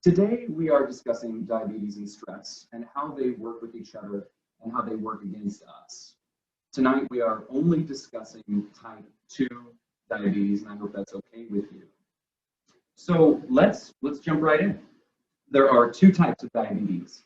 Today, we are discussing diabetes and stress and how they work with each other and how they work against us. Tonight, we are only discussing type 2 diabetes, and I hope that's okay with you. So let's jump right in. There are two types of diabetes.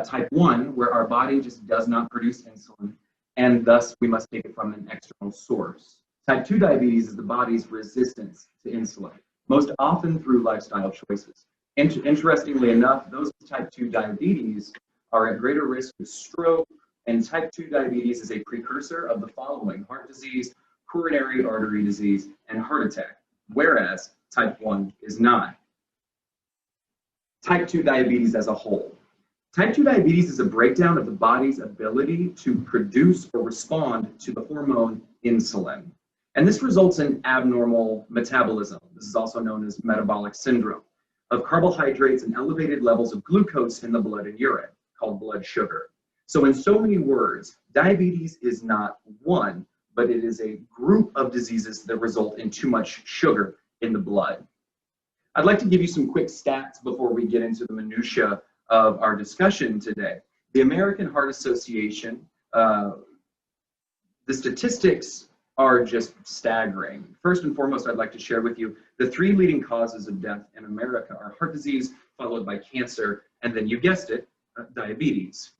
Type 1, where our body just does not produce insulin, and thus we must take it from an external source. Type 2 diabetes is the body's resistance to insulin, most often through lifestyle choices. Interestingly enough, those with type 2 diabetes are at greater risk of stroke, and type 2 diabetes is a precursor of the following: heart disease, coronary artery disease, and heart attack, whereas type 1 is not. Type 2 diabetes as a whole. Type 2 diabetes is a breakdown of the body's ability to produce or respond to the hormone insulin. And this results in abnormal metabolism. This is also known as metabolic syndrome of carbohydrates and elevated levels of glucose in the blood and urine, called blood sugar. So in so many words, diabetes is not one, but it is a group of diseases that result in too much sugar in the blood. I'd like to give you some quick stats before we get into the minutia of our discussion today. The American Heart Association, the statistics are just staggering. First and foremost, I'd like to share with you the three leading causes of death in America are heart disease, followed by cancer, and then you guessed it, diabetes.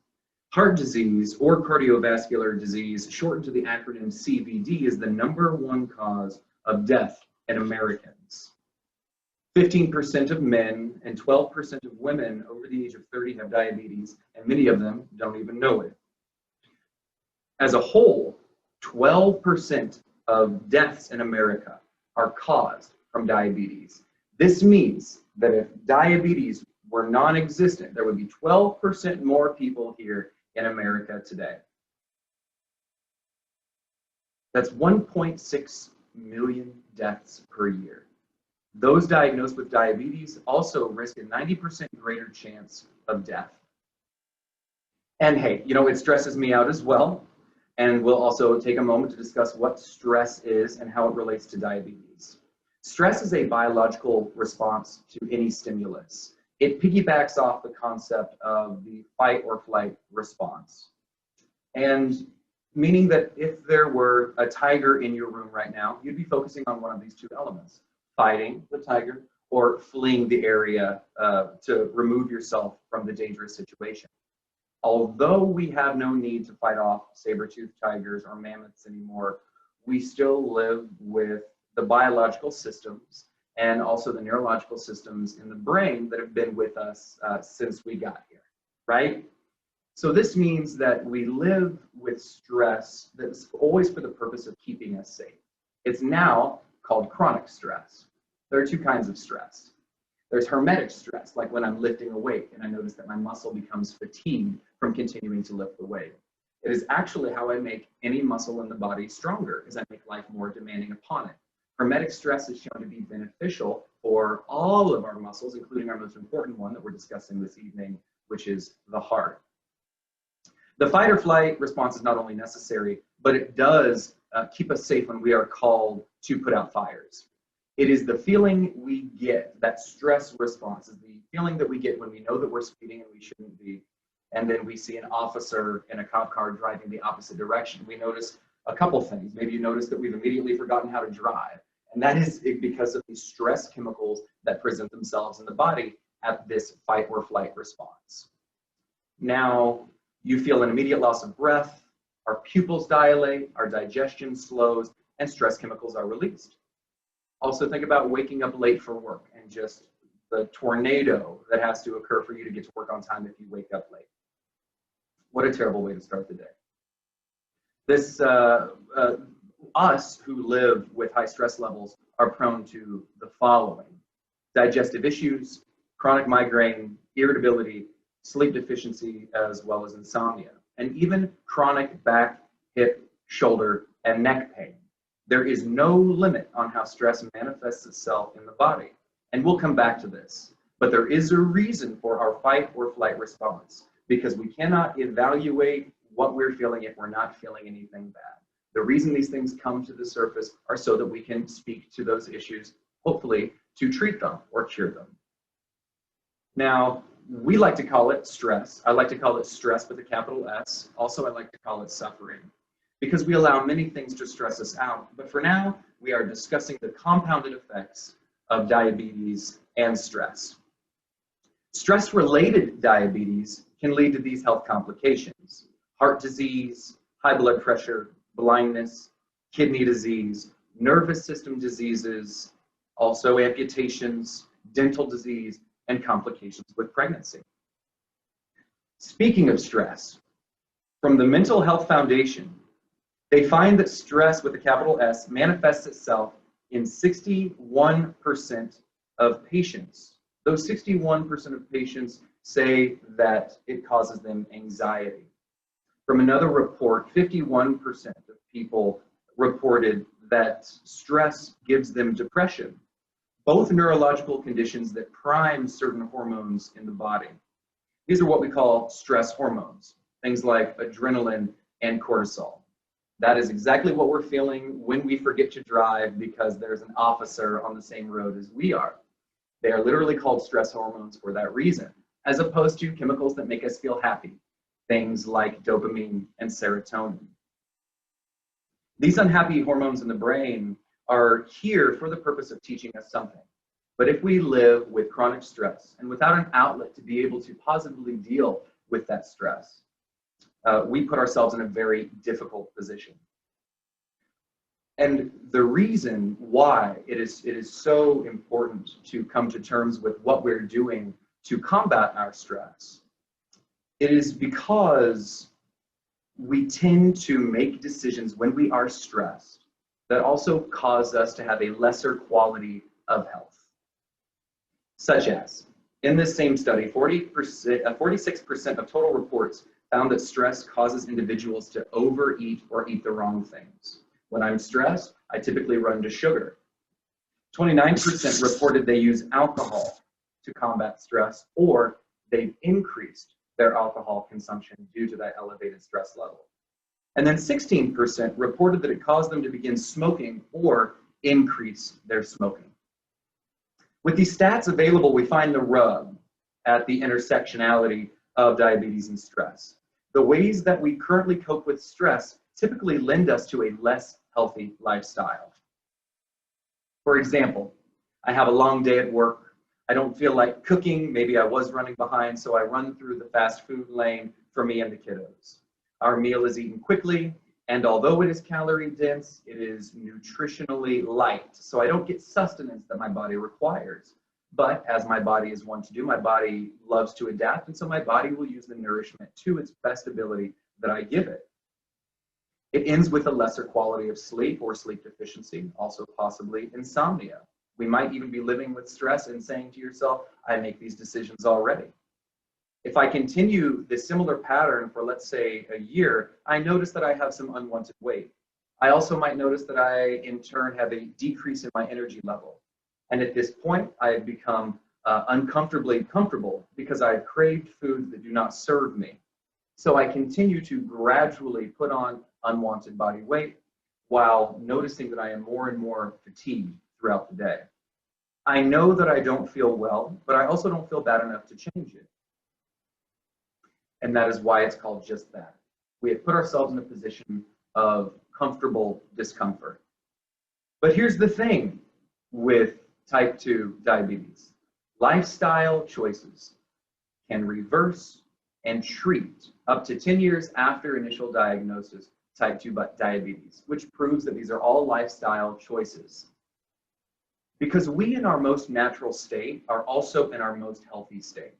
Heart disease or cardiovascular disease, shortened to the acronym CVD, is the #1 cause of death in Americans. 15% of men and 12% of women over the age of 30 have diabetes, and many of them don't even know it. As a whole, 12% of deaths in America are caused from diabetes. This means that if diabetes were non-existent, there would be 12% more people here in America today. That's 1.6 million deaths per year. Those diagnosed with diabetes also risk a 90% greater chance of death. And hey, it stresses me out as well. And we'll also take a moment to discuss what stress is and how it relates to diabetes. Stress is a biological response to any stimulus. It piggybacks off the concept of the fight or flight response. And meaning that if there were a tiger in your room right now, you'd be focusing on one of these two elements: fighting the tiger or fleeing the area to remove yourself from the dangerous situation. Although we have no need to fight off saber-toothed tigers or mammoths anymore, we still live with the biological systems and also the neurological systems in the brain that have been with us since we got here, right? So this means that we live with stress that's always for the purpose of keeping us safe. It's now called chronic stress. There are two kinds of stress. There's hermetic stress, like when I'm lifting a weight and I notice that my muscle becomes fatigued from continuing to lift the weight. It is actually how I make any muscle in the body stronger, as I make life more demanding upon it. Hermetic stress is shown to be beneficial for all of our muscles, including our most important one that we're discussing this evening, which is the heart. The fight or flight response is not only necessary, but it does keep us safe when we are called to put out fires. It is the feeling we get, that stress response is the feeling that we get when we know that we're speeding and we shouldn't be, and then we see an officer in a cop car driving the opposite direction. We notice a couple things. Maybe you notice that we've immediately forgotten how to drive, and that is because of the stress chemicals that present themselves in the body at this fight or flight response. Now, you feel an immediate loss of breath, our pupils dilate, our digestion slows, and stress chemicals are released. Also think about waking up late for work and just the tornado that has to occur for you to get to work on time if you wake up late. What a terrible way to start the day. This, us who live with high stress levels are prone to the following: digestive issues, chronic migraine, irritability, sleep deficiency, as well as insomnia, and even chronic back, hip, shoulder, and neck pain. There is no limit on how stress manifests itself in the body, and we'll come back to this. But there is a reason for our fight or flight response, because we cannot evaluate what we're feeling if we're not feeling anything bad. The reason these things come to the surface are so that we can speak to those issues, hopefully to treat them or cure them. Now, we like to call it stress. I like to call it stress with a capital S. Also, I like to call it suffering because we allow many things to stress us out. But for now, we are discussing the compounded effects of diabetes and stress. Stress-related diabetes can lead to these health complications: heart disease, high blood pressure, blindness, kidney disease, nervous system diseases, also amputations, dental disease, and complications with pregnancy. Speaking of stress, from the Mental Health Foundation, they find that stress with a capital S manifests itself in 61% of patients. Those 61% of patients say that it causes them anxiety. From another report, 51% of people reported that stress gives them depression, both neurological conditions that prime certain hormones in the body. These are what we call stress hormones, things like adrenaline and cortisol. That is exactly what we're feeling when we forget to drive because there's an officer on the same road as we are. They are literally called stress hormones for that reason, as opposed to chemicals that make us feel happy, things like dopamine and serotonin. These unhappy hormones in the brain are here for the purpose of teaching us something. But if we live with chronic stress and without an outlet to be able to positively deal with that stress, we put ourselves in a very difficult position. And the reason why it is so important to come to terms with what we're doing to combat our stress, it is because we tend to make decisions when we are stressed that also cause us to have a lesser quality of health. Such as, in this same study, 46% of total reports found that stress causes individuals to overeat or eat the wrong things. When I'm stressed, I typically run to sugar. 29% reported they use alcohol to combat stress, or they've increased their alcohol consumption due to that elevated stress level. And then 16% reported that it caused them to begin smoking or increase their smoking. With these stats available, we find the rub at the intersectionality of diabetes and stress. The ways that we currently cope with stress typically lend us to a less healthy lifestyle. For example, I have a long day at work. I don't feel like cooking. Maybe I was running behind, so I run through the fast food lane for me and the kiddos. Our meal is eaten quickly, and although it is calorie dense, it is nutritionally light, so I don't get sustenance that my body requires. But as my body is one to do, my body loves to adapt, and so my body will use the nourishment to its best ability that I give it. It ends with a lesser quality of sleep or sleep deficiency, also possibly insomnia. We might even be living with stress and saying to yourself, I make these decisions already. If I continue this similar pattern for, let's say, a year, I notice that I have some unwanted weight. I also might notice that I, in turn, have a decrease in my energy level. And at this point, I have become uncomfortably comfortable because I've craved foods that do not serve me. So I continue to gradually put on unwanted body weight while noticing that I am more and more fatigued throughout the day. I know that I don't feel well, but I also don't feel bad enough to change it. And that is why it's called just that. We have put ourselves in a position of comfortable discomfort. But here's the thing with type 2 diabetes. Lifestyle choices can reverse and treat up to 10 years after initial diagnosis type 2 diabetes, which proves that these are all lifestyle choices. Because we in our most natural state are also in our most healthy state.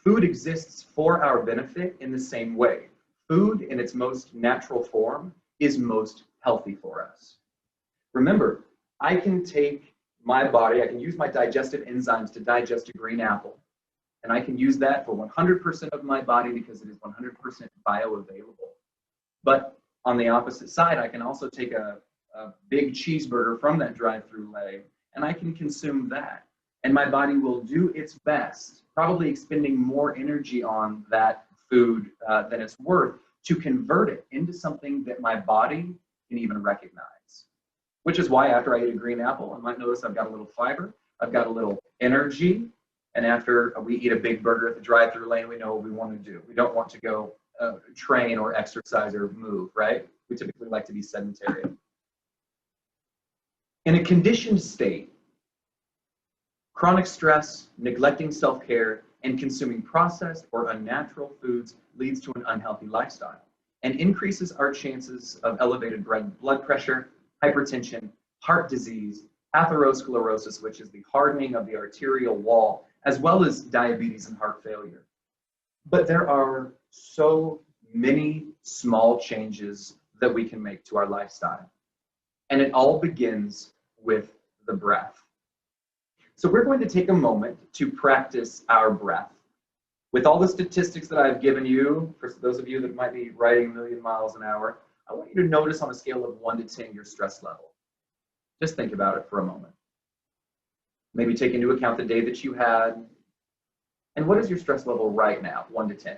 Food exists for our benefit in the same way. Food in its most natural form is most healthy for us. Remember, I can take my body, I can use my digestive enzymes to digest a green apple. And I can use that for 100% of my body because it is 100% bioavailable. But on the opposite side, I can also take a big cheeseburger from that drive-through leg, and I can consume that. And my body will do its best, probably expending more energy on that food than it's worth, to convert it into something that my body can even recognize. Which is why after I eat a green apple, I might notice I've got a little fiber, I've got a little energy, And after we eat a big burger at the drive-through lane, we know what we want to do. We don't want to go train or exercise or move, right? We typically like to be sedentary. In a conditioned state, chronic stress, neglecting self-care, and consuming processed or unnatural foods leads to an unhealthy lifestyle and increases our chances of elevated blood pressure, hypertension, heart disease, atherosclerosis, which is the hardening of the arterial wall, as well as diabetes and heart failure. But there are so many small changes that we can make to our lifestyle. And it all begins with the breath. So we're going to take a moment to practice our breath. With all the statistics that I've given you, for those of you that might be riding a million miles an hour, I want you to notice on a scale of 1 to 10 your stress level. Just think about it for a moment. Maybe take into account the day that you had. And what is your stress level right now, 1 to 10?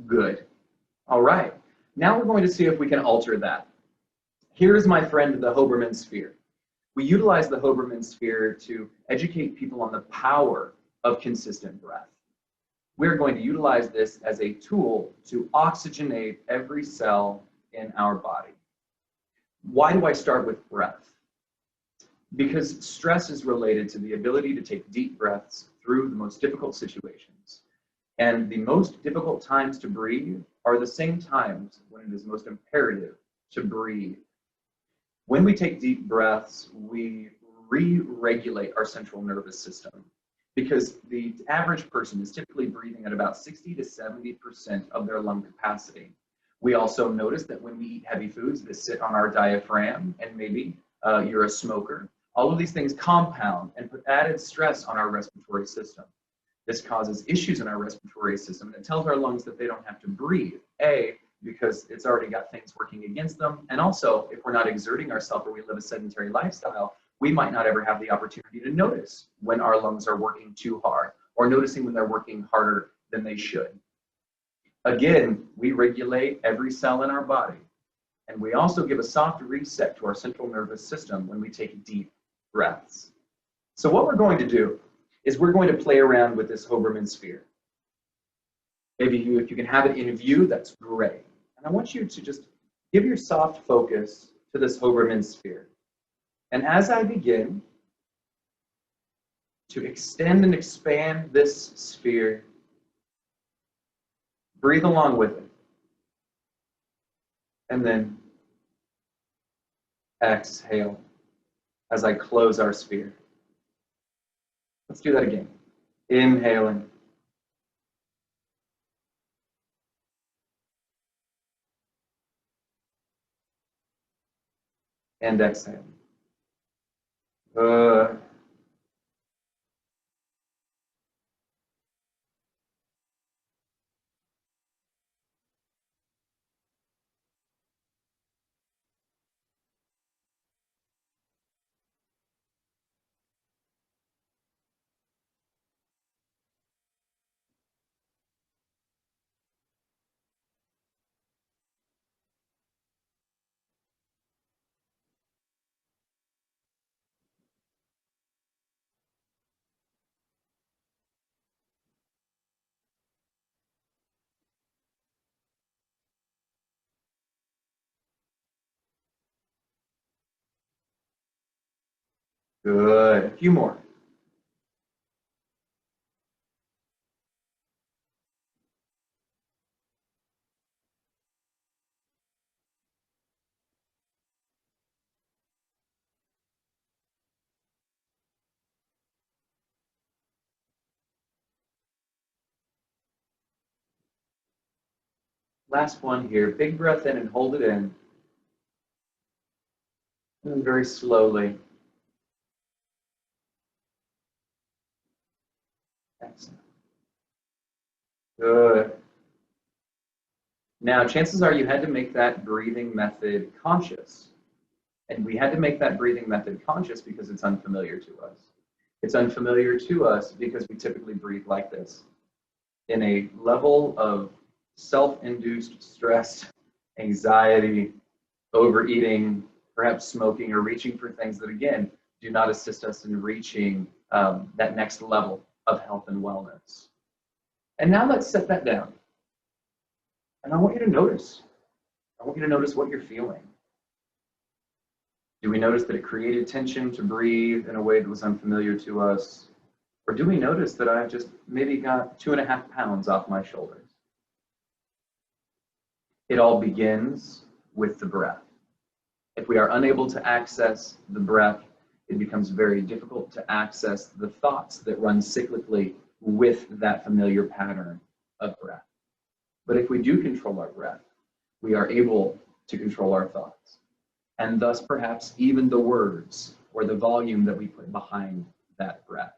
Good. All right. Now we're going to see if we can alter that. Here is my friend, the Hoberman sphere. We utilize the Hoberman sphere to educate people on the power of consistent breath. We're going to utilize this as a tool to oxygenate every cell in our body. Why do I start with breath? Because stress is related to the ability to take deep breaths through the most difficult situations. And the most difficult times to breathe are the same times when it is most imperative to breathe. When we take deep breaths, we re-regulate our central nervous system because the average person is typically breathing at about 60 to 70% of their lung capacity. We also notice that when we eat heavy foods that sit on our diaphragm, and maybe you're a smoker, all of these things compound and put added stress on our respiratory system. This causes issues in our respiratory system and it tells our lungs that they don't have to breathe. A, because it's already got things working against them. And also, if we're not exerting ourselves or we live a sedentary lifestyle, we might not ever have the opportunity to notice when our lungs are working too hard or noticing when they're working harder than they should. Again, we regulate every cell in our body. And we also give a soft reset to our central nervous system when we take deep breaths. So what we're going to do is we're going to play around with this Hoberman sphere. Maybe if you can have it in view, that's great. And I want you to just give your soft focus to this Hoberman sphere. And as I begin to extend and expand this sphere, breathe along with it. And then exhale as I close our sphere. Let's do that again. Inhaling. And exhale. Good. A few more. Last one here. Big breath in and hold it in. And then very slowly exhale. Good. Now, chances are you had to make that breathing method conscious. And we had to make that breathing method conscious because it's unfamiliar to us. It's unfamiliar to us because we typically breathe like this. In a level of self-induced stress, anxiety, overeating, perhaps smoking or reaching for things that, again, do not assist us in reaching that next level of health and wellness. And now let's set that down. And I want you to notice. I want you to notice what you're feeling. Do we notice that it created tension to breathe in a way that was unfamiliar to us? Or do we notice that I've just maybe got 2.5 pounds off my shoulders? It all begins with the breath. If we are unable to access the breath, it becomes very difficult to access the thoughts that run cyclically with that familiar pattern of breath. But if we do control our breath, we are able to control our thoughts, and thus perhaps even the words or the volume that we put behind that breath.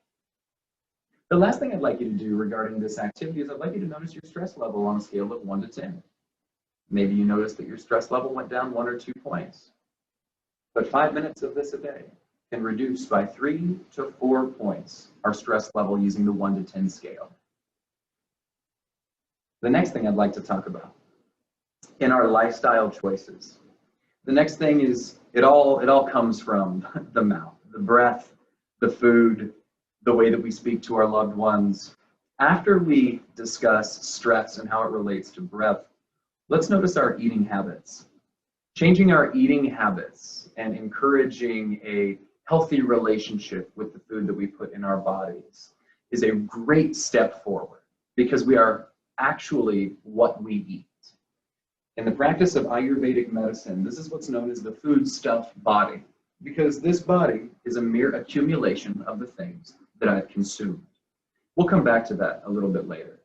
The last thing I'd like you to do regarding this activity is I'd like you to notice your stress level on a scale of 1 to 10. Maybe you notice that your stress level went down 1 or 2 points. But 5 minutes of this a day can reduce by 3 to 4 points our stress level using the 1 to 10 scale. The next thing I'd like to talk about in our lifestyle choices. The next thing is it all comes from the mouth, the breath, the food, the way that we speak to our loved ones. After we discuss stress and how it relates to breath, let's notice our eating habits. Changing our eating habits and encouraging a healthy relationship with the food that we put in our bodies is a great step forward, because we are actually what we eat. In the practice of Ayurvedic medicine, this is what's known as the foodstuff body, because this body is a mere accumulation of the things that I've consumed. We'll come back to that a little bit later.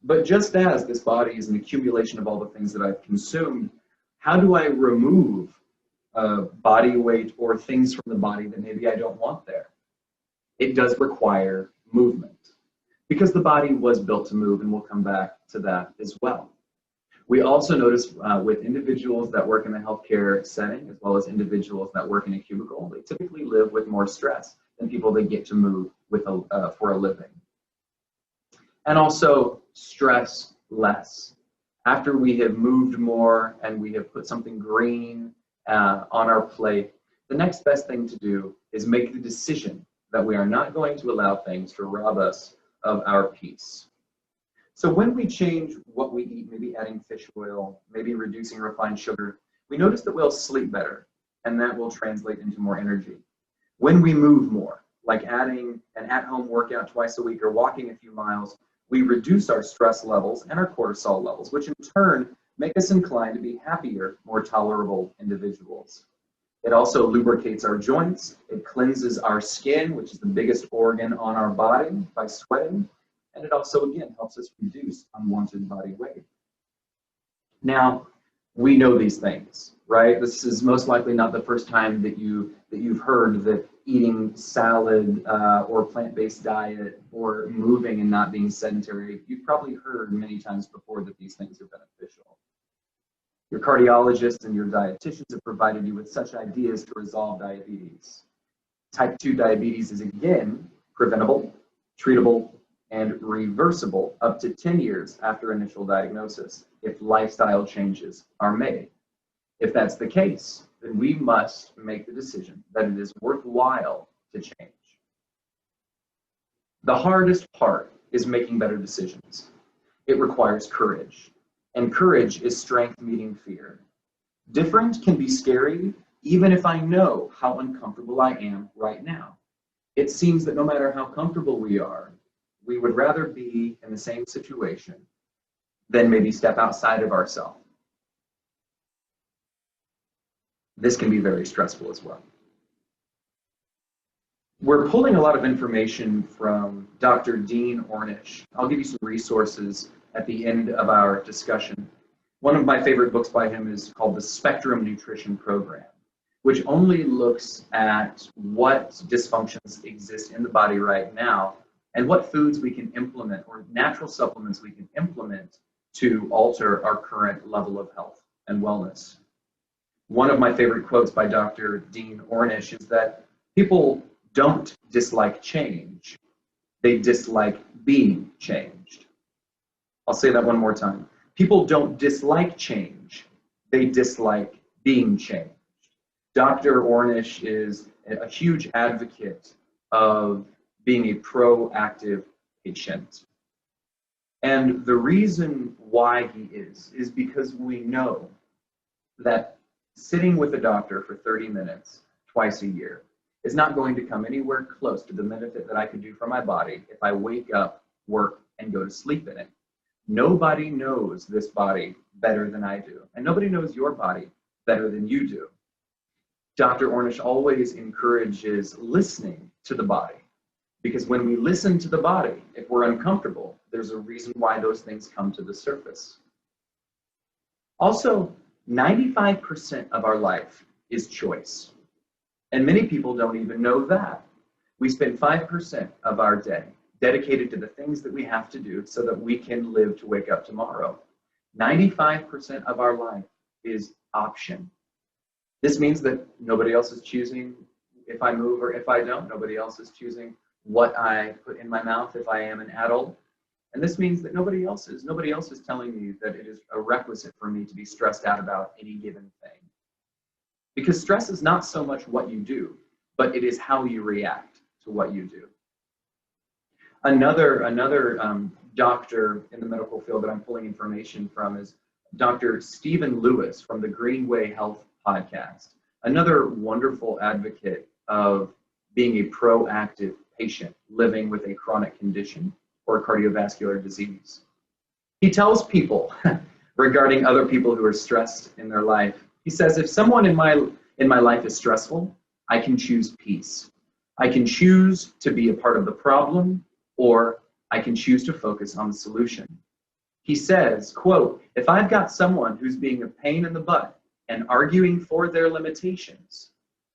But just as this body is an accumulation of all the things that I've consumed, how do I remove body weight or things from the body that maybe I don't want there? It does require movement, because the body was built to move, and we'll come back to that as well. We also notice with individuals that work in the healthcare setting, as well as individuals that work in a cubicle, they typically live with more stress than people that get to move with for a living. And also stress less. After we have moved more and we have put something green on our plate, the next best thing to do is make the decision that we are not going to allow things to rob us of our peace. So when we change what we eat, maybe adding fish oil, maybe reducing refined sugar, we notice that we'll sleep better, and that will translate into more energy. When we move more, like adding an at-home workout twice a week or walking a few miles, we reduce our stress levels and our cortisol levels, which in turn make us inclined to be happier, more tolerable individuals. It also lubricates our joints. It cleanses our skin, which is the biggest organ on our body, by sweating. And it also, again, helps us reduce unwanted body weight. Now, we know these things, right? This is most likely not the first time that you've heard that eating salad or plant-based diet or moving and not being sedentary. You've probably heard many times before that these things are beneficial. Your cardiologists and your dietitians have provided you with such ideas to resolve diabetes. Type 2 diabetes is, again, preventable, treatable, and reversible up to 10 years after initial diagnosis if lifestyle changes are made. If that's the case, then we must make the decision that it is worthwhile to change. The hardest part is making better decisions. It requires courage, and courage is strength meeting fear. Different can be scary even if I know how uncomfortable I am right now. It seems that no matter how comfortable we are, we would rather be in the same situation than maybe step outside of ourselves. This can be very stressful as well. We're pulling a lot of information from Dr. Dean Ornish. I'll give you some resources at the end of our discussion. One of my favorite books by him is called The Spectrum Nutrition Program, which only looks at what dysfunctions exist in the body right now and what foods we can implement or natural supplements we can implement to alter our current level of health and wellness. One of my favorite quotes by Dr. Dean Ornish is that people don't dislike change, they dislike being changed. I'll say that one more time. People don't dislike change, they dislike being changed. Dr. Ornish is a huge advocate of being a proactive patient. And the reason why he is because we know that sitting with a doctor for 30 minutes twice a year is not going to come anywhere close to the benefit that I could do for my body if I wake up, work, and go to sleep in it. Nobody knows this body better than I do, and nobody knows your body better than you do. Dr. Ornish always encourages listening to the body, because when we listen to the body, if we're uncomfortable, there's a reason why those things come to the surface. Also, 95% of our life is choice, and many people don't even know that. We spend 5% of our day dedicated to the things that we have to do so that we can live to wake up tomorrow. 95% of our life is option. This means that nobody else is choosing if I move or if I don't. Nobody else is choosing what I put in my mouth if I am an adult. And this means that nobody else is telling me that it is a requisite for me to be stressed out about any given thing. Because stress is not so much what you do, but it is how you react to what you do. Another doctor in the medical field that I'm pulling information from is Dr. Stephen Lewis from the Greenway Health podcast. Another wonderful advocate of being a proactive patient living with a chronic condition or cardiovascular disease. He tells people regarding other people who are stressed in their life, he says, if someone in my life is stressful, I can choose peace. I can choose to be a part of the problem, or I can choose to focus on the solution. He says, quote, if I've got someone who's being a pain in the butt and arguing for their limitations,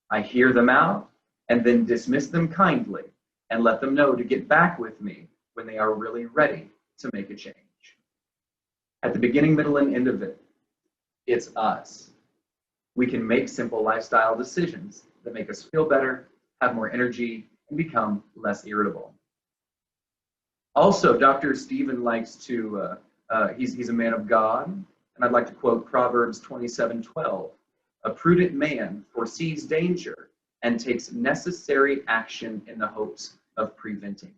I hear them out and then dismiss them kindly and let them know to get back with me when they are really ready to make a change. At the beginning, middle, and end of it, it's us. We can make simple lifestyle decisions that make us feel better, have more energy, and become less irritable. Also, Dr. Stephen likes to, he's a man of God, and I'd like to quote Proverbs 27:12. A prudent man foresees danger and takes necessary action in the hopes of preventing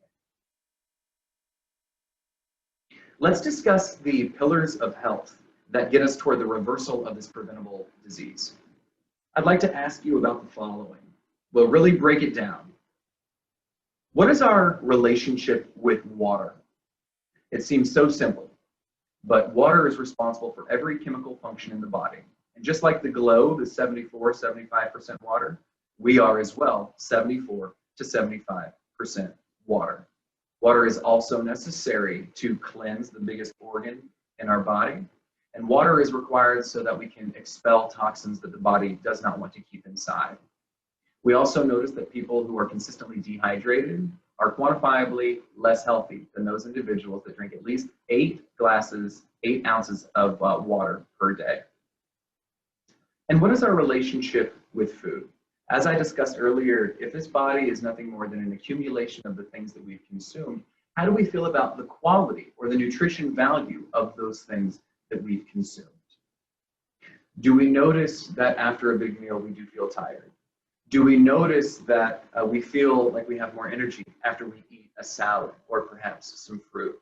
it. Let's discuss the pillars of health that get us toward the reversal of this preventable disease. I'd like to ask you about the following. We'll really break it down. What is our relationship with water? It seems so simple, but water is responsible for every chemical function in the body. And just like the globe is 74-75% water, we are as well 74 to 75% water. Water is also necessary to cleanse the biggest organ in our body, and water is required so that we can expel toxins that the body does not want to keep inside. We also notice that people who are consistently dehydrated are quantifiably less healthy than those individuals that drink at least 8 ounces of water per day. And what is our relationship with food? As I discussed earlier, if this body is nothing more than an accumulation of the things that we've consumed, how do we feel about the quality or the nutrition value of those things that we've consumed? Do we notice that after a big meal we do feel tired? Do we notice that we feel like we have more energy after we eat a salad or perhaps some fruit?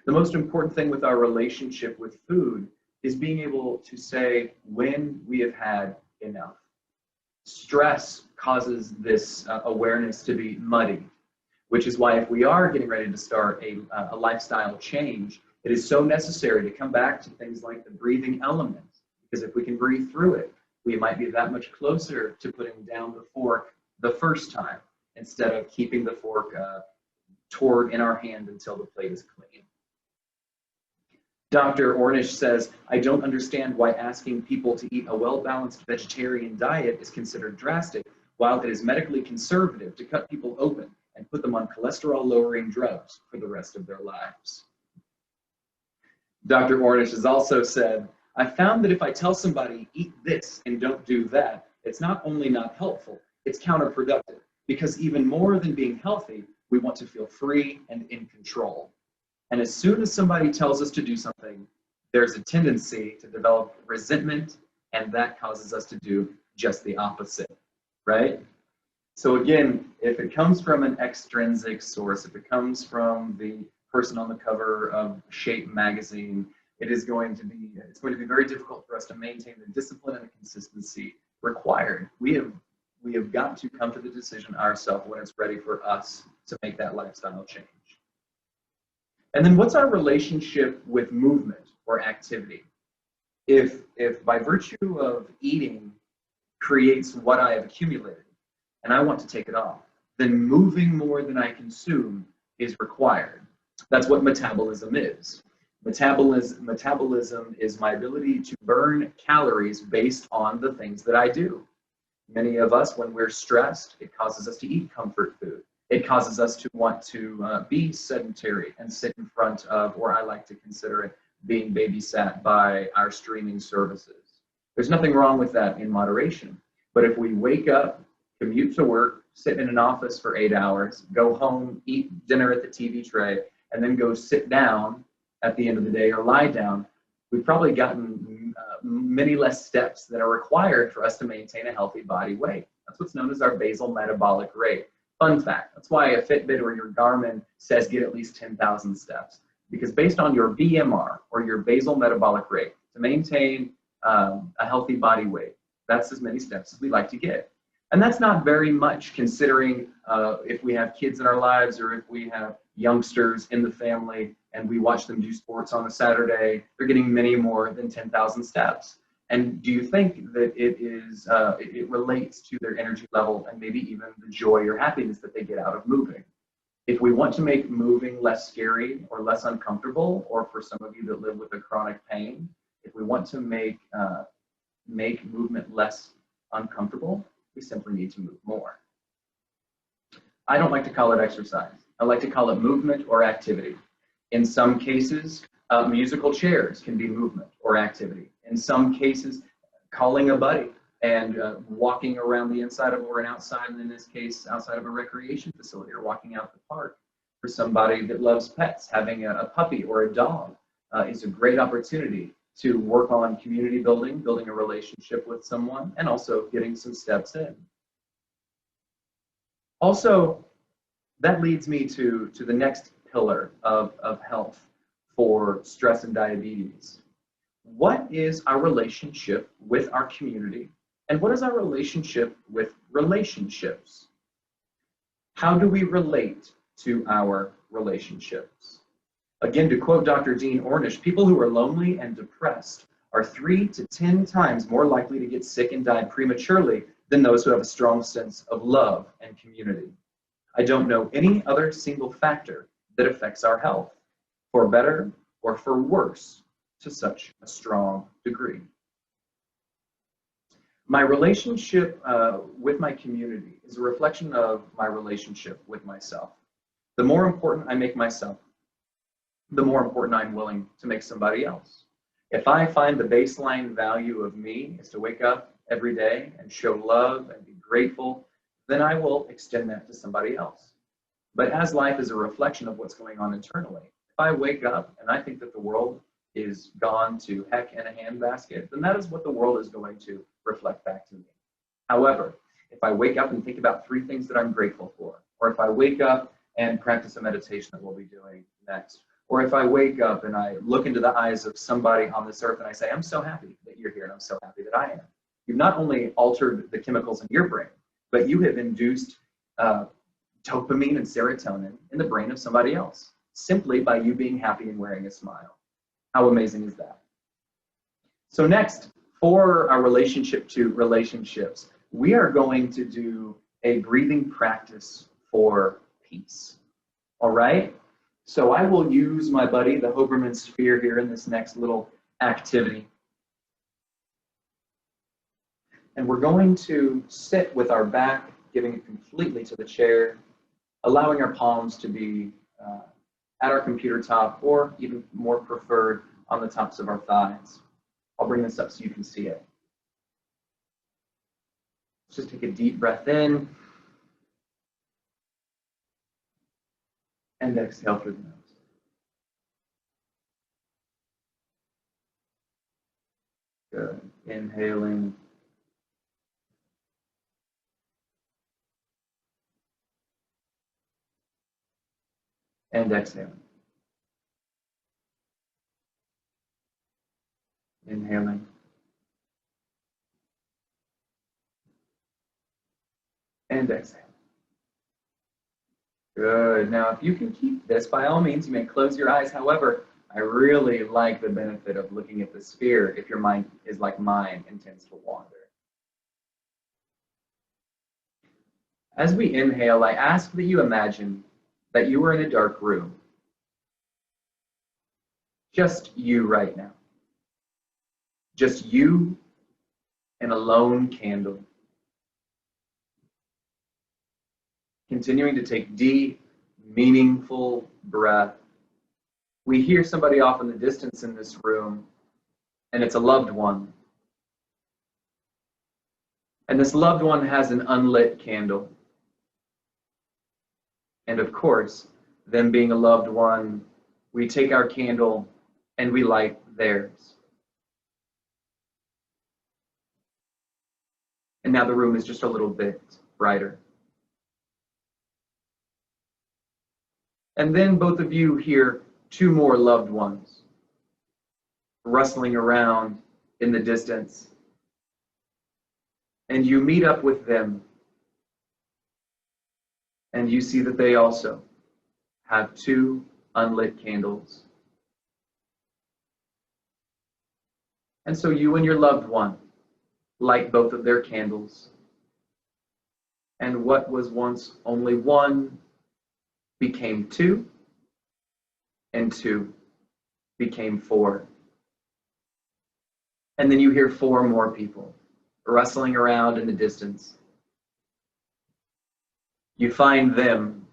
The most important thing with our relationship with food is being able to say when we have had enough. Stress causes this awareness to be muddy, which is why if we are getting ready to start a lifestyle change, it is so necessary to come back to things like the breathing element, because if we can breathe through it, we might be that much closer to putting down the fork the first time instead of keeping the fork toward in our hand until the plate is clean. Dr. Ornish says, I don't understand why asking people to eat a well-balanced vegetarian diet is considered drastic, while it is medically conservative to cut people open and put them on cholesterol-lowering drugs for the rest of their lives. Dr. Ornish has also said, I found that if I tell somebody, eat this and don't do that, it's not only not helpful, it's counterproductive, because even more than being healthy, we want to feel free and in control. And as soon as somebody tells us to do something, there's a tendency to develop resentment, and that causes us to do just the opposite. right? So again, if it comes from an extrinsic source, if it comes from the person on the cover of Shape magazine, it's going to be very difficult for us to maintain the discipline and the consistency required. We have got to come to the decision ourselves when it's ready for us to make that lifestyle change. And then what's our relationship with movement or activity? If by virtue of eating creates what I have accumulated and I want to take it off, then moving more than I consume is required. That's what metabolism is. Metabolism is my ability to burn calories based on the things that I do. Many of us, when we're stressed, it causes us to eat comfort food. It causes us to want to be sedentary and sit in front of, or I like to consider it, being babysat by our streaming services. There's nothing wrong with that in moderation. But if we wake up, commute to work, sit in an office for 8 hours, go home, eat dinner at the TV tray, and then go sit down at the end of the day or lie down, we've probably gotten many less steps that are required for us to maintain a healthy body weight. That's what's known as our basal metabolic rate. Fun fact, that's why a Fitbit or your Garmin says get at least 10,000 steps. Because based on your BMR or your basal metabolic rate, to maintain a healthy body weight, that's as many steps as we like to get. And that's not very much considering if we have kids in our lives or if we have youngsters in the family and we watch them do sports on a Saturday, they're getting many more than 10,000 steps. And do you think that it relates to their energy level and maybe even the joy or happiness that they get out of moving? If we want to make moving less scary or less uncomfortable, or for some of you that live with a chronic pain, if we want to make movement less uncomfortable, we simply need to move more. I don't like to call it exercise. I like to call it movement or activity. In some cases, musical chairs can be movement or activity. In some cases, calling a buddy and walking around the inside of or an outside, and in this case, outside of a recreation facility or walking out the park. For somebody that loves pets, having a puppy or a dog is a great opportunity to work on community building, building a relationship with someone, and also getting some steps in. Also, that leads me to the next pillar of health for stress and diabetes. What is our relationship with our community? And what is our relationship with relationships? How do we relate to our relationships? Again, to quote Dr. Dean Ornish, people who are lonely and depressed are 3 to 10 times more likely to get sick and die prematurely than those who have a strong sense of love and community. I don't know any other single factor that affects our health, for better or for worse, to such a strong degree. My relationship with my community is a reflection of my relationship with myself. The more important I make myself, the more important I'm willing to make somebody else. If I find the baseline value of me is to wake up every day and show love and be grateful, then I will extend that to somebody else. But as life is a reflection of what's going on internally, if I wake up and I think that the world is gone to heck in a handbasket, then that is what the world is going to reflect back to me. However, if I wake up and think about 3 things that I'm grateful for, or if I wake up and practice a meditation that we'll be doing next, or if I wake up and I look into the eyes of somebody on this earth and I say, I'm so happy that you're here and I'm so happy that I am. You've not only altered the chemicals in your brain, but you have induced dopamine and serotonin in the brain of somebody else, simply by you being happy and wearing a smile. How amazing is that? So next, for our relationship to relationships, we are going to do a breathing practice for peace. All right? So I will use my buddy, the Hoberman sphere here in this next little activity. And we're going to sit with our back, giving it completely to the chair, allowing our palms to be at our computer top, or even more preferred, on the tops of our thighs. I'll bring this up so you can see it. Let's just take a deep breath in and exhale through the nose. Good. Inhaling And exhaling. Inhaling. And exhaling. Good. Now, if you can keep this, by all means, you may close your eyes. However, I really like the benefit of looking at the sphere if your mind is like mine and tends to wander. As we inhale, I ask that you imagine that you are in a dark room. Just you right now. Just you and a lone candle. Continuing to take deep, meaningful breath. We hear somebody off in the distance in this room, and it's a loved one. And this loved one has an unlit candle. And of course, them being a loved one, we take our candle and we light theirs. And now the room is just a little bit brighter. And then both of you hear two more loved ones rustling around in the distance. And you meet up with them. And you see that they also have two unlit candles. And so you and your loved one light both of their candles. And what was once only one became two, and two became four. And then you hear four more people rustling around in the distance. You find them,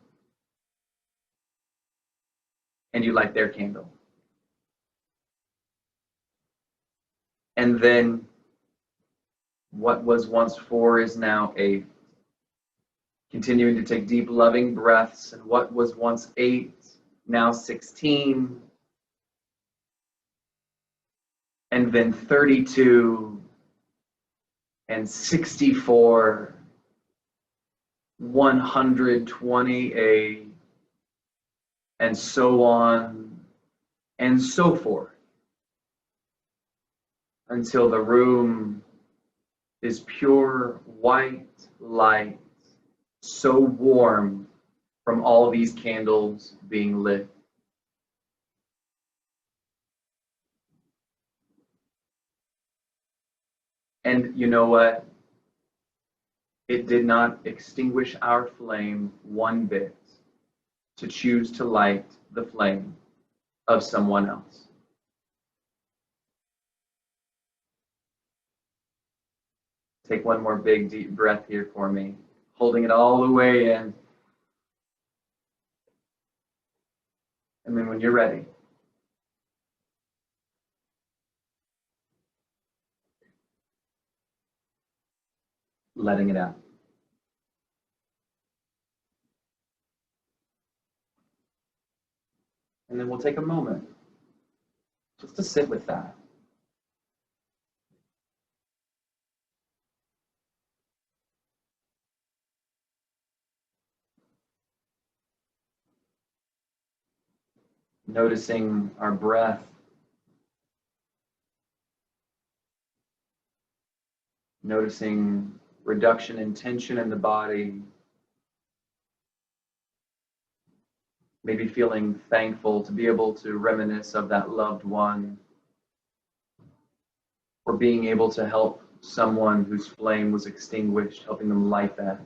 and you light their candle. And then what was once four is now eight. Continuing to take deep, loving breaths, and what was once 8, now 16, and then 32, and 64, 128, and so on, and so forth, until the room is pure white light, so warm from all these candles being lit. And you know what? It did not extinguish our flame one bit to choose to light the flame of someone else. Take one more big deep breath here for me, holding it all the way in. And then when you're ready, letting it out. And then we'll take a moment just to sit with that. Noticing our breath. Noticing reduction in tension in the body. Maybe feeling thankful to be able to reminisce of that loved one. Or being able to help someone whose flame was extinguished, helping them light that.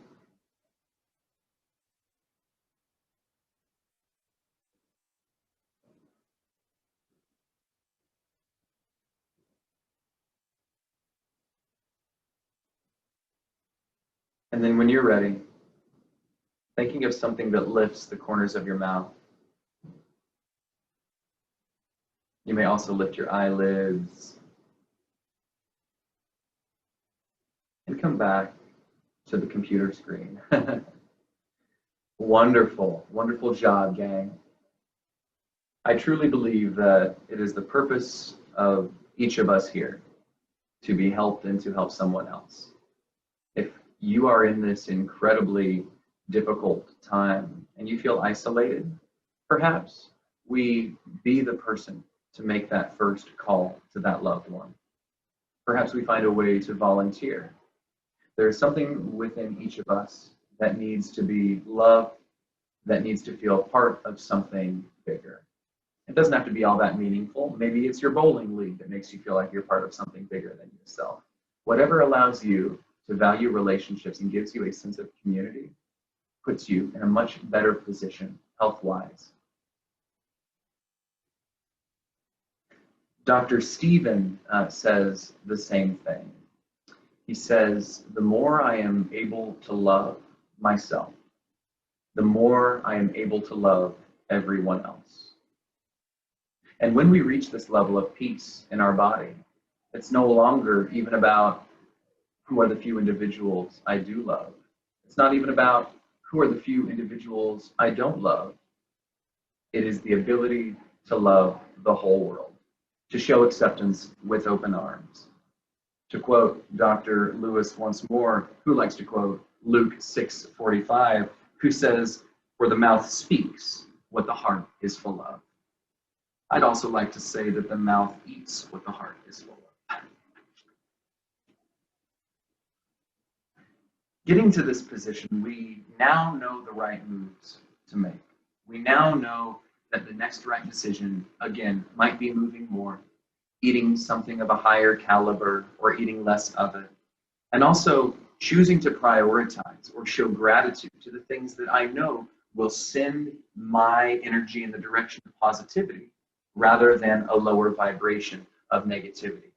And then when you're ready, thinking of something that lifts the corners of your mouth. You may also lift your eyelids and come back to the computer screen. Wonderful, wonderful job, gang. I truly believe that it is the purpose of each of us here to be helped and to help someone else. If you are in this incredibly difficult time and you feel isolated, Perhaps we be the person to make that first call to that loved one. Perhaps we find a way to volunteer. There's something within each of us that needs to be loved, that needs to feel part of something bigger. It doesn't have to be all that meaningful. Maybe it's your bowling league that makes you feel like you're part of something bigger than yourself. Whatever allows you to value relationships and gives you a sense of community puts you in a much better position health-wise. Dr. Stephen says the same thing. He says, the more I am able to love myself, the more I am able to love everyone else. And when we reach this level of peace in our body, it's no longer even about who are the few individuals I do love. It's not even about who are the few individuals I don't love. It is the ability to love the whole world, to show acceptance with open arms. To quote Dr. Lewis once more, who likes to quote Luke 6:45, who says, "For the mouth speaks what the heart is full of." I'd also like to say that the mouth eats what the heart is full of. Getting to this position, we now know the right moves to make. We now know that the next right decision, again, might be moving more, eating something of a higher caliber, or eating less of it. And also choosing to prioritize or show gratitude to the things that I know will send my energy in the direction of positivity rather than a lower vibration of negativity.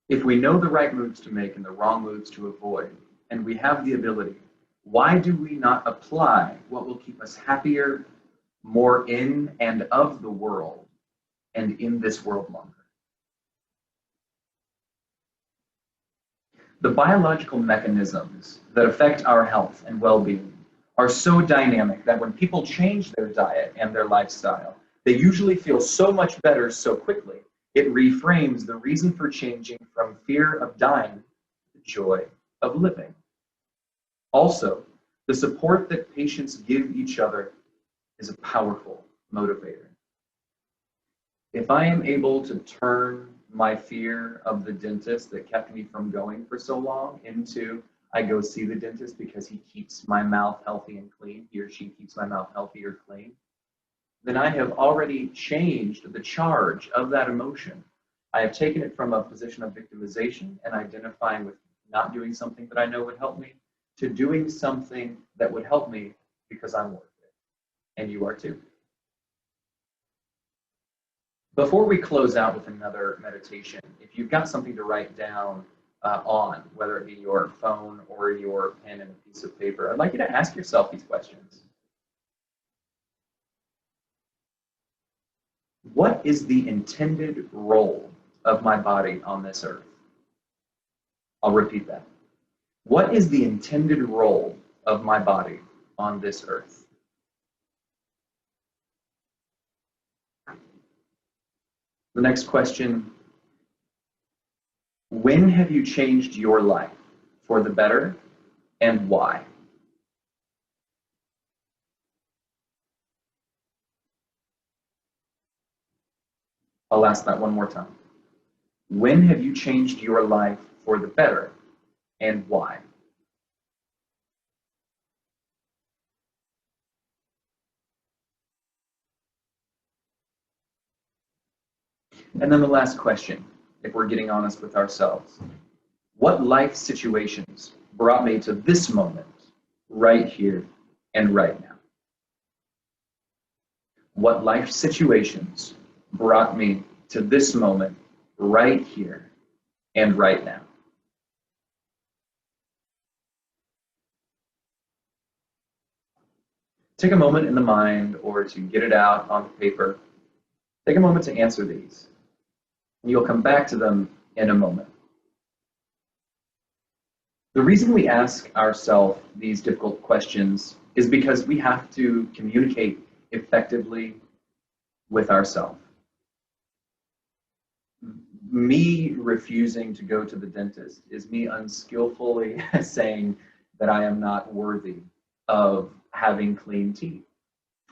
If we know the right moves to make and the wrong moves to avoid, and we have the ability, why do we not apply what will keep us happier, more in and of the world, and in this world longer? The biological mechanisms that affect our health and well-being are so dynamic that when people change their diet and their lifestyle, they usually feel so much better so quickly. It reframes the reason for changing from fear of dying to the joy of living. Also, the support that patients give each other is a powerful motivator. If I am able to turn my fear of the dentist that kept me from going for so long into I go see the dentist because he keeps my mouth healthy and clean, he or she keeps my mouth healthy or clean, then I have already changed the charge of that emotion. I have taken it from a position of victimization and identifying with not doing something that I know would help me to doing something that would help me because I'm worth it. And you are too. Before we close out with another meditation, if you've got something to write down on, whether it be your phone or your pen and a piece of paper, I'd like you to ask yourself these questions. What is the intended role of my body on this earth? I'll repeat that. What is the intended role of my body on this earth? The next question, when have you changed your life for the better and why? I'll ask that one more time. When have you changed your life for the better and why? And then the last question, if we're getting honest with ourselves, what life situations brought me to this moment, right here and right now? What life situations brought me to this moment, right here and right now? Take a moment in the mind or to get it out on paper. Take a moment to answer these. And you'll come back to them in a moment. The reason we ask ourselves these difficult questions is because we have to communicate effectively with ourselves. Me refusing to go to the dentist is me unskillfully saying that I am not worthy of having clean teeth.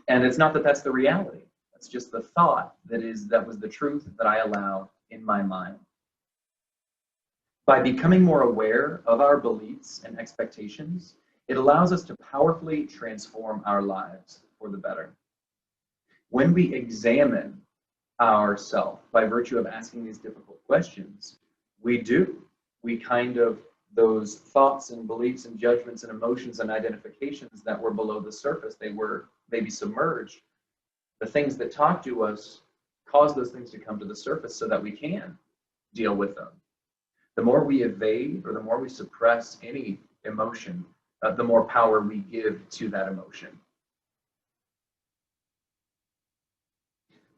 And it's not that that's the reality. That's just the thought that was the truth that I allowed in my mind. By becoming more aware of our beliefs and expectations, it allows us to powerfully transform our lives for the better. When we examine ourselves by virtue of asking these difficult questions, we kind of, those thoughts and beliefs and judgments and emotions and identifications that were below the surface, they were maybe submerged. The things that talk to us cause those things to come to the surface so that we can deal with them. The more we evade or the more we suppress any emotion, the more power we give to that emotion.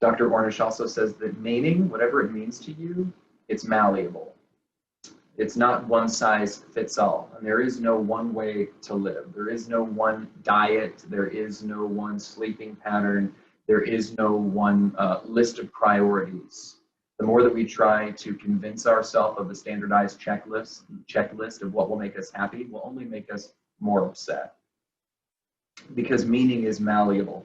Dr. Ornish also says that meaning, whatever it means to you, it's malleable. It's not one size fits all. And there is no one way to live. There is no one diet. There is no one sleeping pattern. There is no one list of priorities. The more that we try to convince ourselves of the standardized checklist of what will make us happy will only make us more upset. Because meaning is malleable.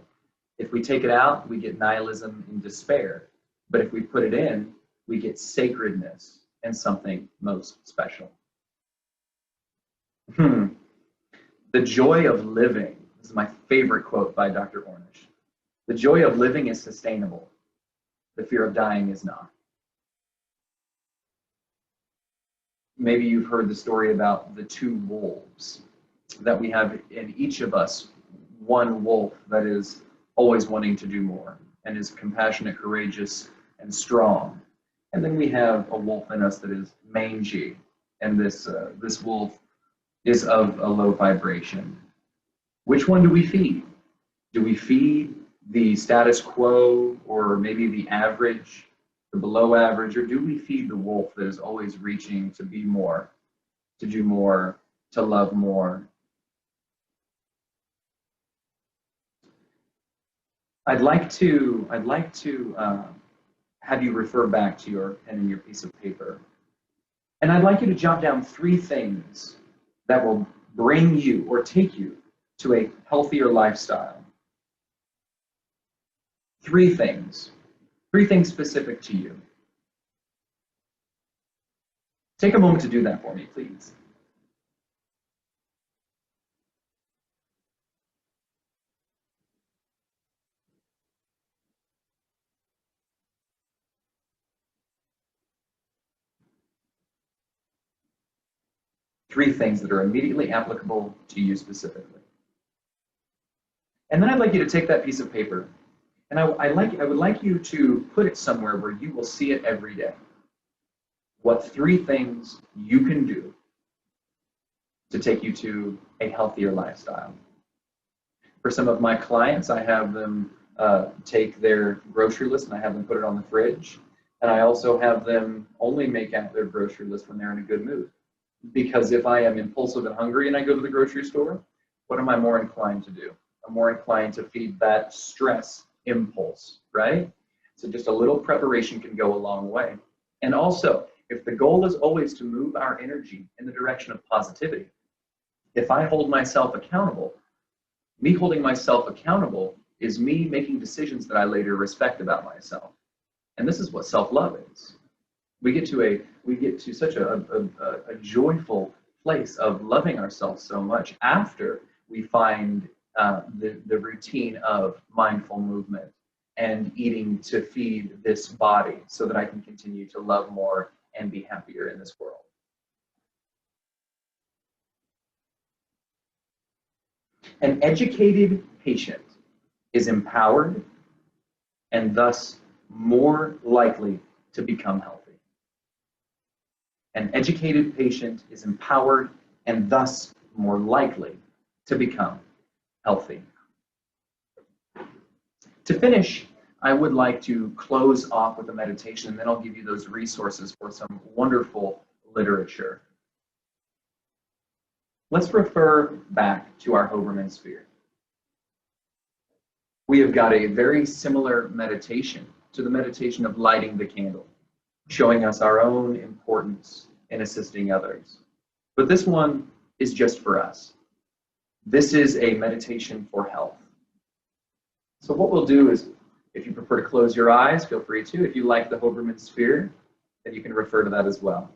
If we take it out, we get nihilism and despair. But if we put it in, we get sacredness and something most special. The joy of living, this is my favorite quote by Dr. Ornish. The joy of living is sustainable. The fear of dying is not. Maybe you've heard the story about the two wolves, that we have in each of us one wolf that is always wanting to do more and is compassionate, courageous, and strong. And then we have a wolf in us that is mangy, and this wolf is of a low vibration. Which one do we feed? Do we feed the status quo, or maybe the average, the below average, or do we feed the wolf that is always reaching to be more, to do more, to love more? I'd like to have you refer back to your pen and your piece of paper. And I'd like you to jot down 3 things that will bring you or take you to a healthier lifestyle. 3 things. 3 things specific to you. Take a moment to do that for me, please. Three things that are immediately applicable to you specifically. And then I'd like you to take that piece of paper, and I would like you to put it somewhere where you will see it every day. What 3 things you can do to take you to a healthier lifestyle. For some of my clients, I have them take their grocery list and I have them put it on the fridge. And I also have them only make out their grocery list when they're in a good mood. Because if I am impulsive and hungry and I go to the grocery store, what am I more inclined to do? I'm more inclined to feed that stress impulse, right? So just a little preparation can go a long way. And also, if the goal is always to move our energy in the direction of positivity, if I hold myself accountable, me holding myself accountable is me making decisions that I later respect about myself. And this is what self-love is. We get to such a joyful place of loving ourselves so much after we find the routine of mindful movement and eating to feed this body so that I can continue to love more and be happier in this world. An educated patient is empowered and thus more likely to become healthy. An educated patient is empowered and thus more likely to become healthy. To finish, I would like to close off with a meditation, and then I'll give you those resources for some wonderful literature. Let's refer back to our Hoberman sphere. We have got a very similar meditation to the meditation of lighting the candle, showing us our own importance in assisting others. But this one is just for us. This is a meditation for health. So what we'll do is, if you prefer to close your eyes, feel free to. If you like the Hoberman sphere, then you can refer to that as well.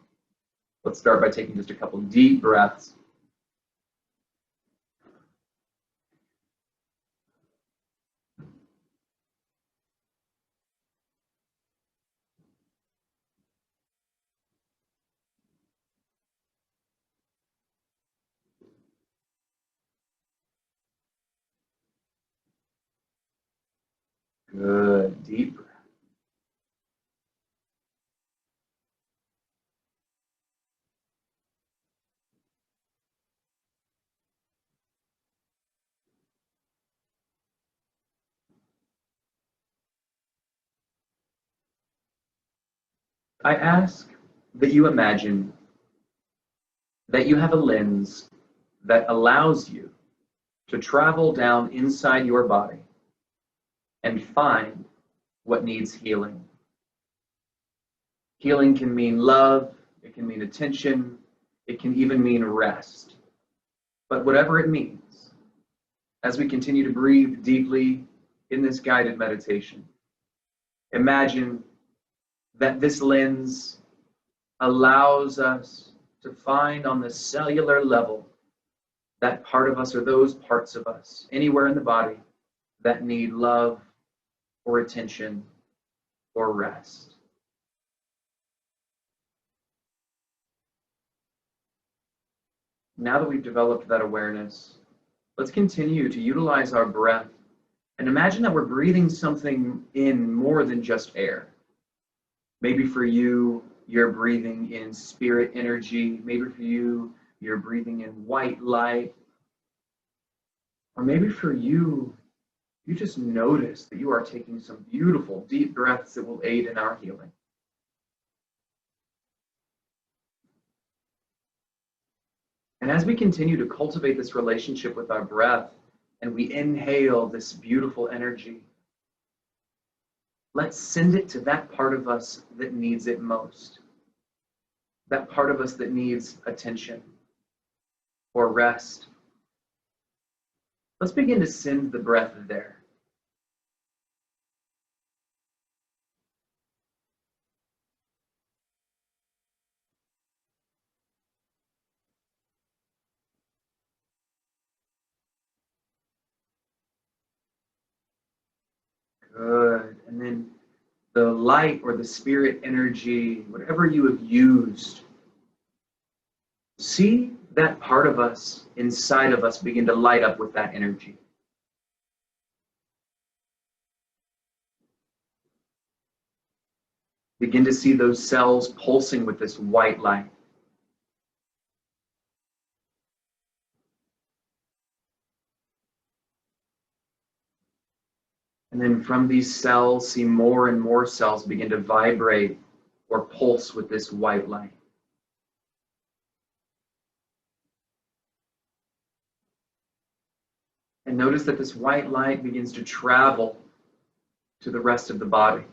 Let's start by taking just a couple deep breaths. Good, deep breath. I ask that you imagine that you have a lens that allows you to travel down inside your body and find what needs healing. Healing can mean love, it can mean attention, it can even mean rest. But whatever it means, as we continue to breathe deeply in this guided meditation, imagine that this lens allows us to find on the cellular level that part of us or those parts of us anywhere in the body that need love or attention or rest. Now that we've developed that awareness, let's continue to utilize our breath and imagine that we're breathing something in more than just air. Maybe for you, you're breathing in spirit energy. Maybe for you, you're breathing in white light. Or maybe for you, you just notice that you are taking some beautiful deep breaths that will aid in our healing. And as we continue to cultivate this relationship with our breath and we inhale this beautiful energy, let's send it to that part of us that needs it most. That part of us that needs attention or rest. Let's begin to send the breath there. Good. And then the light or the spirit energy, whatever you have used, see that part of us inside of us begin to light up with that energy. Begin to see those cells pulsing with this white light. And then from these cells, see more and more cells begin to vibrate or pulse with this white light. And notice that this white light begins to travel to the rest of the body.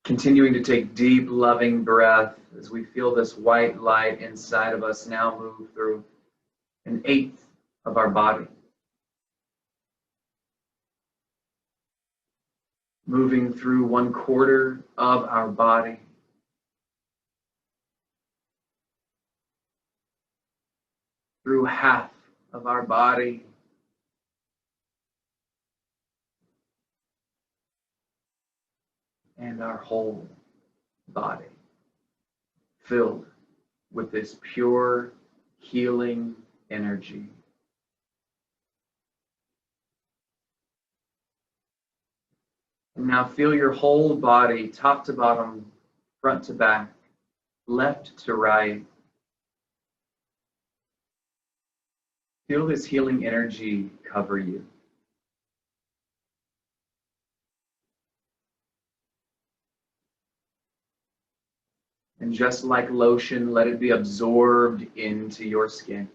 Continuing to take deep, loving breath as we feel this white light inside of us now move through 1/8 of our body. Moving through 1/4 of our body. Through 1/2 of our body. And our whole body filled with this pure healing energy. And now feel your whole body, top to bottom, front to back, left to right. Feel this healing energy cover you. And just like lotion, let it be absorbed into your skin.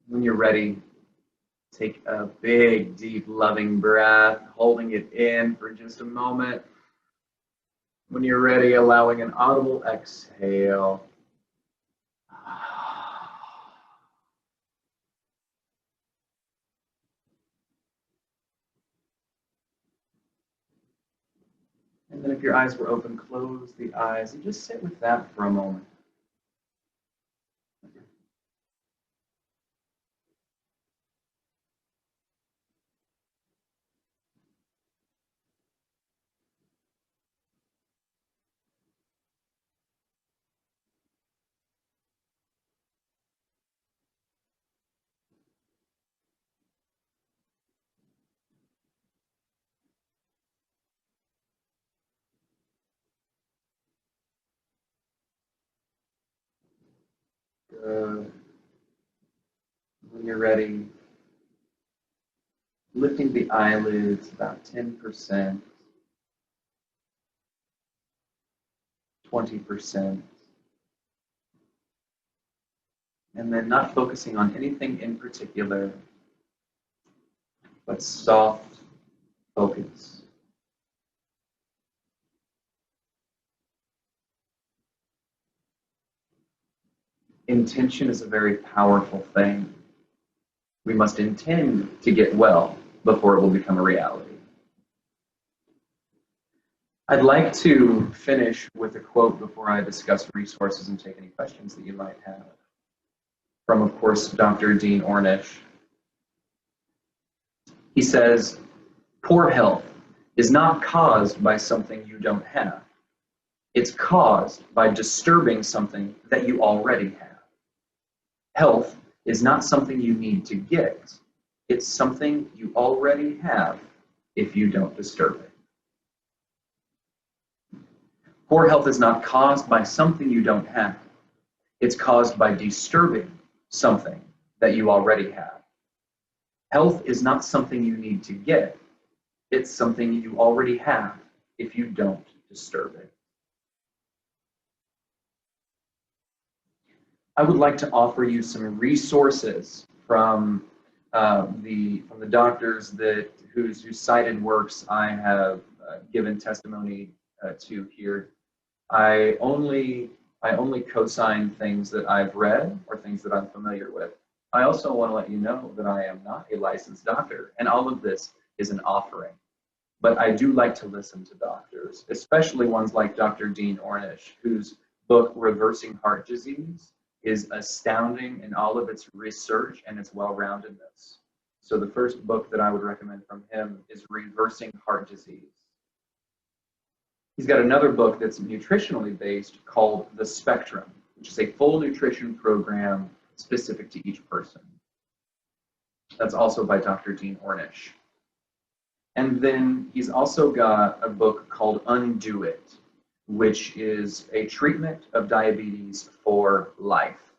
When you're ready, Take a big, deep, loving breath, holding it in for just a moment. When you're ready, allowing an audible exhale. And then if your eyes were open, close the eyes and just sit with that for a moment. Good. When you're ready, lifting the eyelids about 10%, 20%, and then not focusing on anything in particular, but soft focus. Intention is a very powerful thing. We must intend to get well before it will become a reality. I'd like to finish with a quote before I discuss resources and take any questions that you might have. From, of course, Dr. Dean Ornish. He says, "Poor health is not caused by something you don't have. It's caused by disturbing something that you already have. Health is not something you need to get. It's something you already have if you don't disturb it." Poor health is not caused by something you don't have. It's caused by disturbing something that you already have. Health is not something you need to get. It's something you already have if you don't disturb it. I would like to offer you some resources from the doctors whose cited works I have given testimony to here. I only co-sign things that I've read or things that I'm familiar with. I also want to let you know that I am not a licensed doctor, and all of this is an offering. But I do like to listen to doctors, especially ones like Dr. Dean Ornish, whose book Reversing Heart Disease is astounding in all of its research and its well-roundedness. So the first book that I would recommend from him is Reversing Heart Disease. He's got another book that's nutritionally based called The Spectrum, which is a full nutrition program specific to each person. That's also by Dr. Dean Ornish. And then he's also got a book called Undo It, which is a treatment of diabetes for life.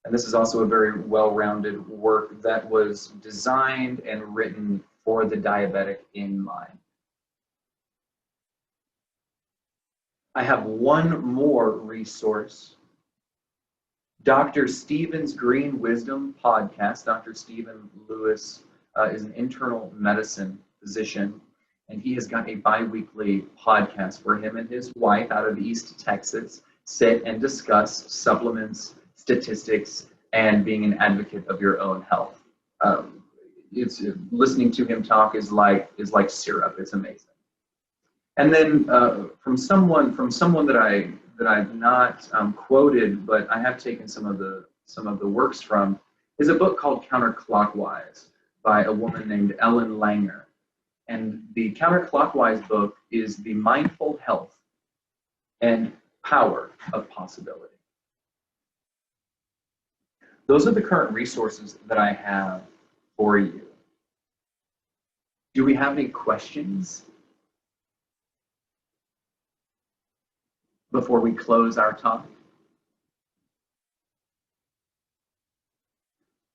And this is also a very well-rounded work that was designed and written for the diabetic in mind. I have one more resource. Dr. Stephen's Green Wisdom podcast. Dr. Stephen Lewis is an internal medicine physician, and he has got a bi-weekly podcast where him and his wife out of East Texas sit and discuss supplements, statistics, and being an advocate of your own health. Listening to him talk is like syrup. It's amazing. And then from someone that I've not quoted, but I have taken some of the works from, is a book called Counterclockwise by a woman named Ellen Langer. And the Counterclockwise book is the mindful health and power of possibility. Those are the current resources that I have for you. Do we have any questions before we close our talk?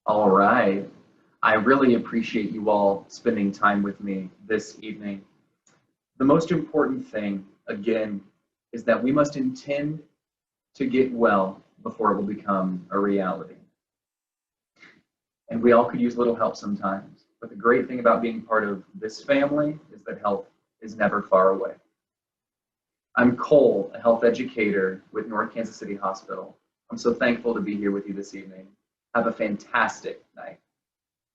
All right. I really appreciate you all spending time with me this evening. The most important thing, again, is that we must intend to get well before it will become a reality. And we all could use a little help sometimes. But the great thing about being part of this family is that help is never far away. I'm Cole, a health educator with North Kansas City Hospital. I'm so thankful to be here with you this evening. Have a fantastic night.